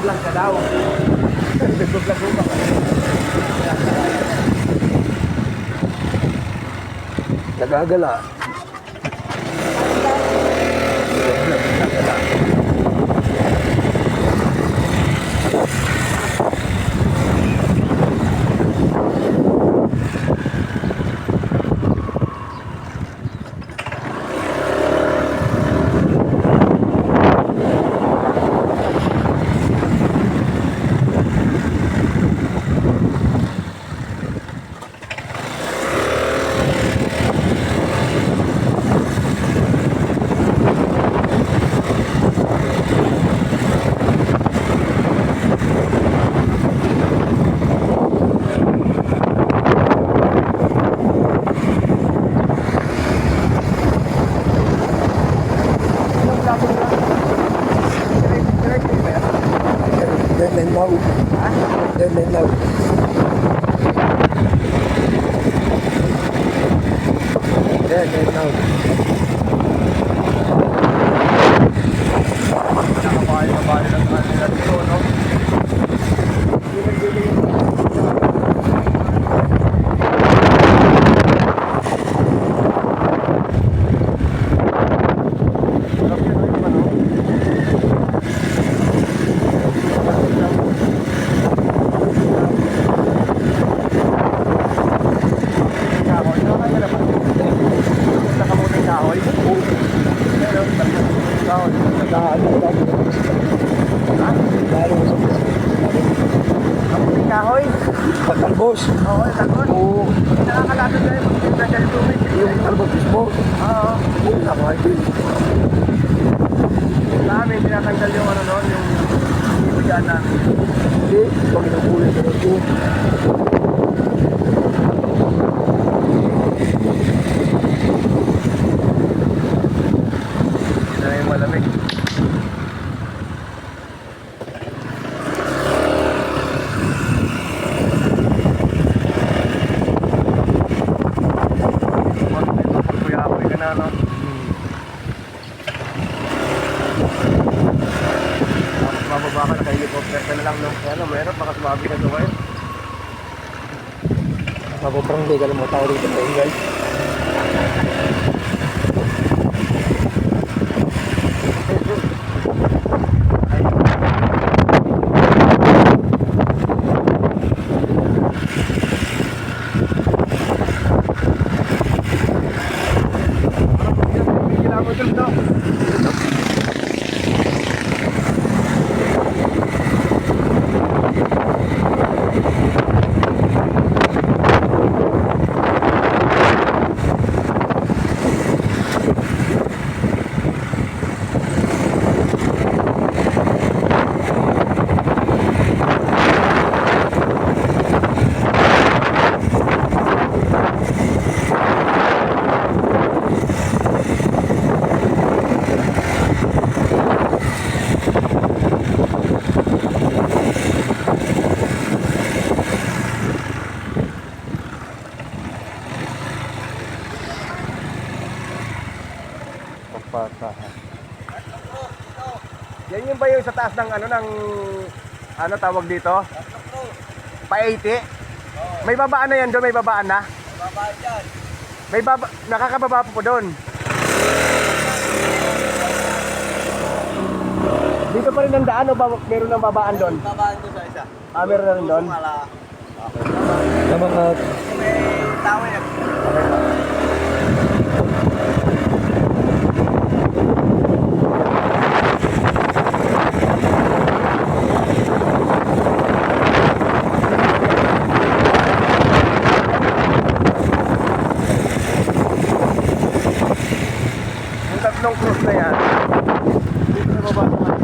nagbablog ka daw. Nagbablog mo ba? Nagagala. Nagagala. Deadline now. Ha? Deadline now. Deadline now. Nakabali ng kanila dito, no? Kahoy? Pagtalbos? Oo, talbos. Oo. Nakakalapit na yung nagdadal tubig. Yung talbos mismo? Oo. Yung nakakalapit. Namin, tinatanggal yung ano noon, yung ibigan namin. Hindi, pag inakulay ka ito. Ito na yung malamig. Mababa ka, naka-helicopter ka na lang no? Ano, meron, baka sumabi ka doon kayo. Mabuprang di ka lang mo tao dito kayo guys. Pasahan. Yan yung ba yung sa taas ng ano tawag dito? Pa 80? May babaan na yan doon, may babaan na? Babaan dyan. May nakakababa po doon. Dito pa rin ang daan o meron ng babaan doon? Babaan doon sa isa. Ah, meron na rin doon? Okay. Salamat. May tao yan. Okay. Tatlong cross na yan. Dito na baba naman.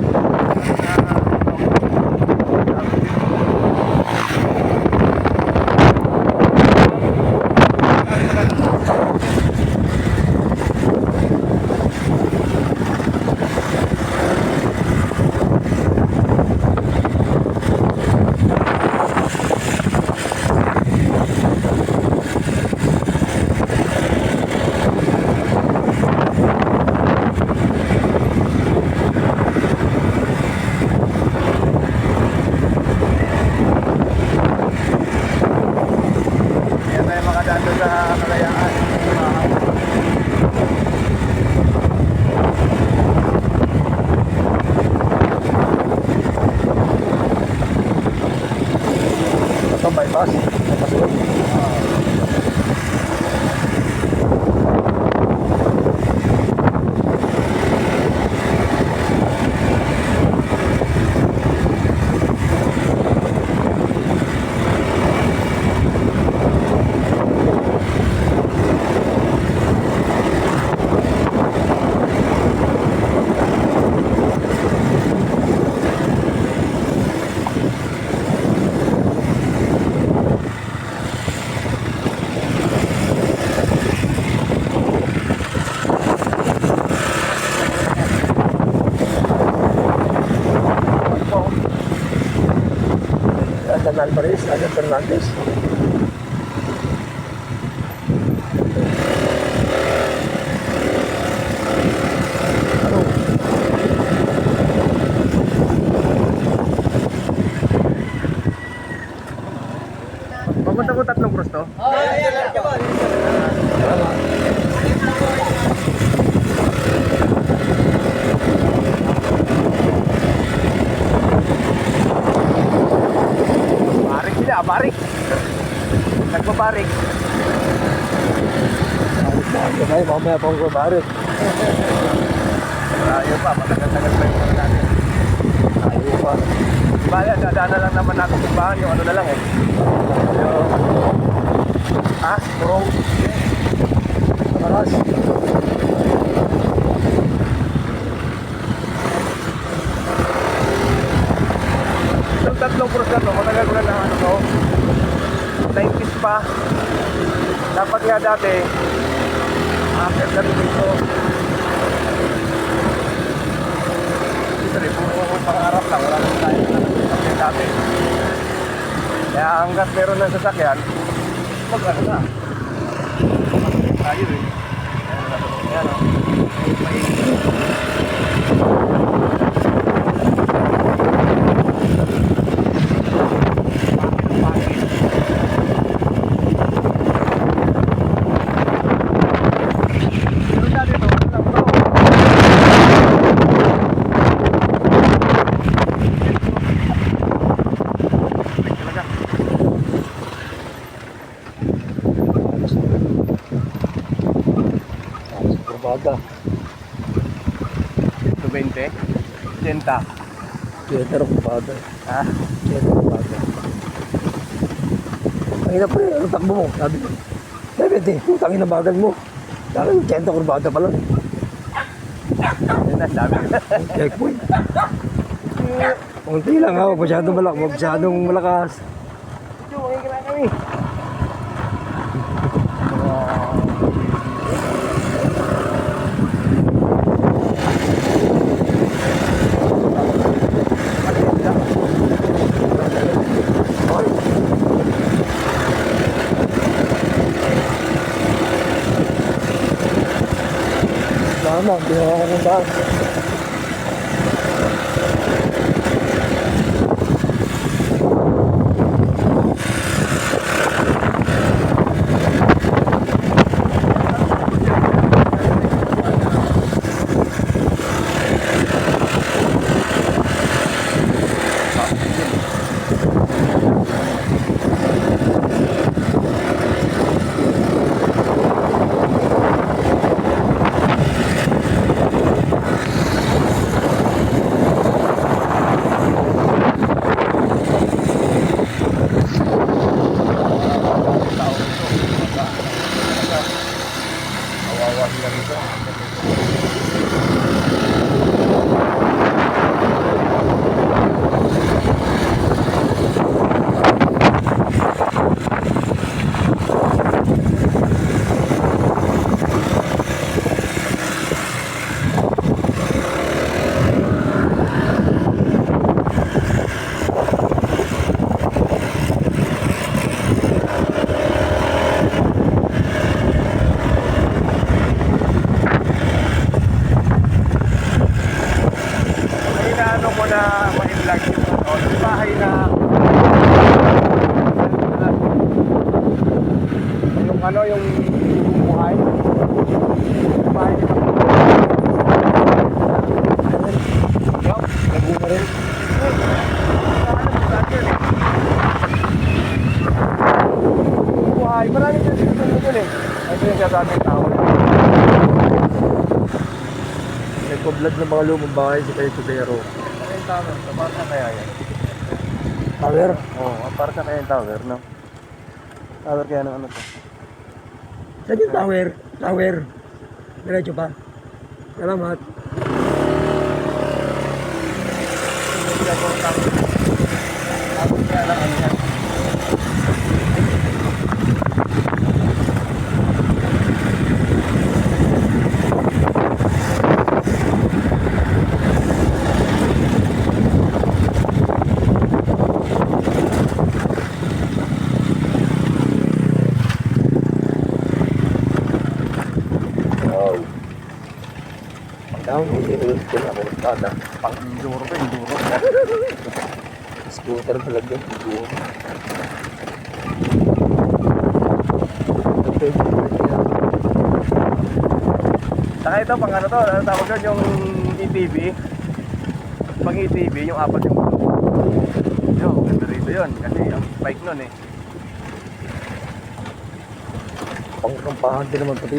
Pas. Pas. Adan Alvarez, Adan Fernandez. Papunta ko tatlong cross to? Barik sila, barik. Nagbabarik. Kamay, mamaya pa ako barit. Ayaw pa, matagal-tagal pa yung mga natin. Ayaw pa. Bale, dadaanan lang naman natin yung bahan, yung ano na lang eh. Turong. Maras. Yung tatlong cross na to, matagal ko na lang ano to. 90s pa. Dapat nga dati, after na rin ito. Sorry, puro pangarap lang, wala nang tayo na dati. Kaya hanggat meron ng sasakyan, mag-ano na. Tayo eh. Ayan o. Kurbada. 120, 80. Theater kurbada. Ha? Theater kurbada. Ang ina pre, ano takbo mo? Sabi ko. David eh, putang ina bagal mo. Sabi ko, 80 kurbada pa lang. Yun na, sabi. Checkpoint. Kunti lang ha, huwag masyadong malakas. Medyo, makikita na kami. Tama, ginawa ko ng daan. ano yung buhay. Buhay nila. Laguna rin. sinasabing tower. Nagpa-vlog ng mga lumang bahay si Kayo Tudero. Ano yung tower? Para na kaya yan? Tower? Oo, para sa kaya yung tower, no? Tower kaya ng ano to? Saan yung tower? Tower. Diretso pa. Salamat. Hindi ako tower. Tower kaya lang ano yan? Wow. Down, hindi ko ako magkada. Pang enduro pa, enduro. Scooter talaga. Saka ito, pang ano to, ano tawag yun, yung ETV. Pang ETV, yung apat yung yun, ganda rito yun. Kasi ang bike nun eh. Pangkampahan din naman pati.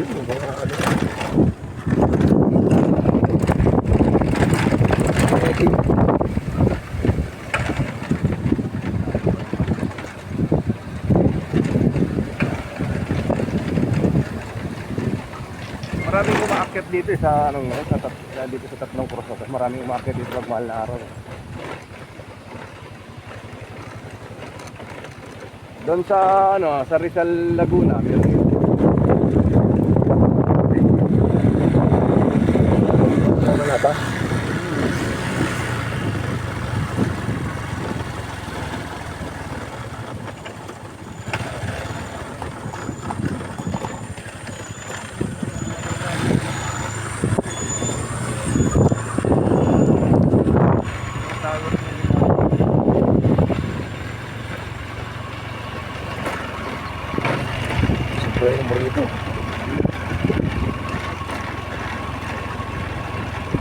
Maraming umaakyat dito eh, sa anong dito sa Tatlong Cross na to. Maraming umaakyat dito pag mahal na araw. Doon sa ano, sa Rizal Laguna, meron yun. Wala ba? Siyempre yung burrito.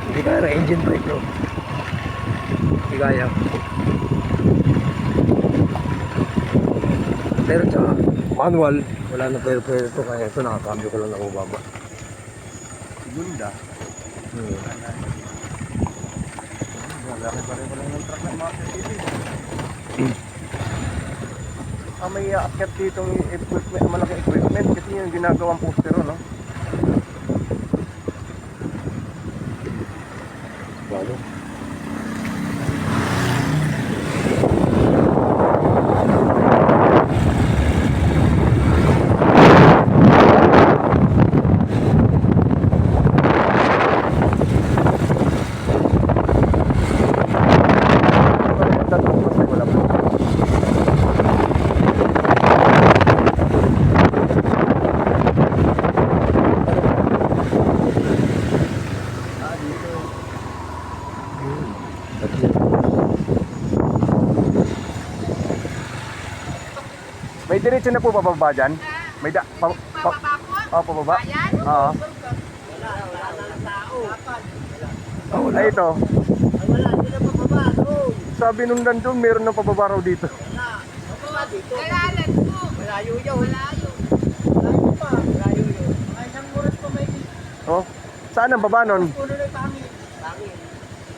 Hindi kaya na engine brake no? Hindi kaya. Pero sa manual, wala na pero ito kaya ito nakakambyo ko lang ng baba. Gunda. Malaki pa rin lang ng truck ng Master TV. May aakyat ditong equipment, malaking equipment kasi yung ginagawang postero, no? Lalo. May diretso na po pababa dyan? May pababa? Oo. Ay ito. Wala, hindi na pababa doon. Sabi nung nandun, meron na pababa raw dito. Wala. Pababa dito. Kailangan po. Malayo yun. Malayo. Malayo pa. Malayo yun. Mga isang oras pa may Oh, saan ang baba nun? puno na yung pangin. Pangin.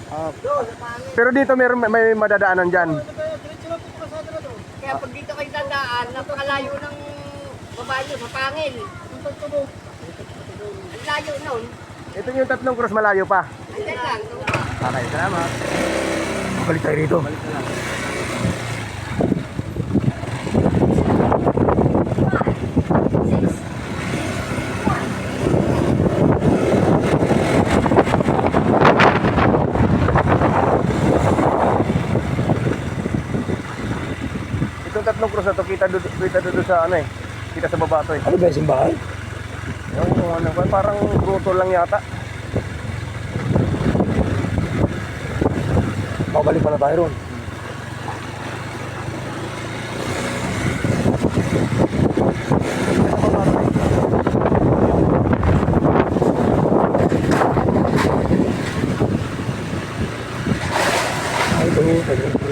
Ah, Doon, sa pangin. pero dito may madadaanan dyan. Diretso lang po kasada na doon. Kaya pag dito kayo tandaan, napakalayo ng babae nyo sa pangil. Ang pagtunog. Ang layo nun. Ito yung Tatlong Cross, malayo pa. Andyan lang. Okay, salamat. Balik tayo rito. Itong Tatlong Cross na to, kita doon sa ano eh. Kita sa baba to eh. Ano ba yung simbahan? Yung ano, parang bruto lang yata. Babalik pala tayo ron. Ay, ito.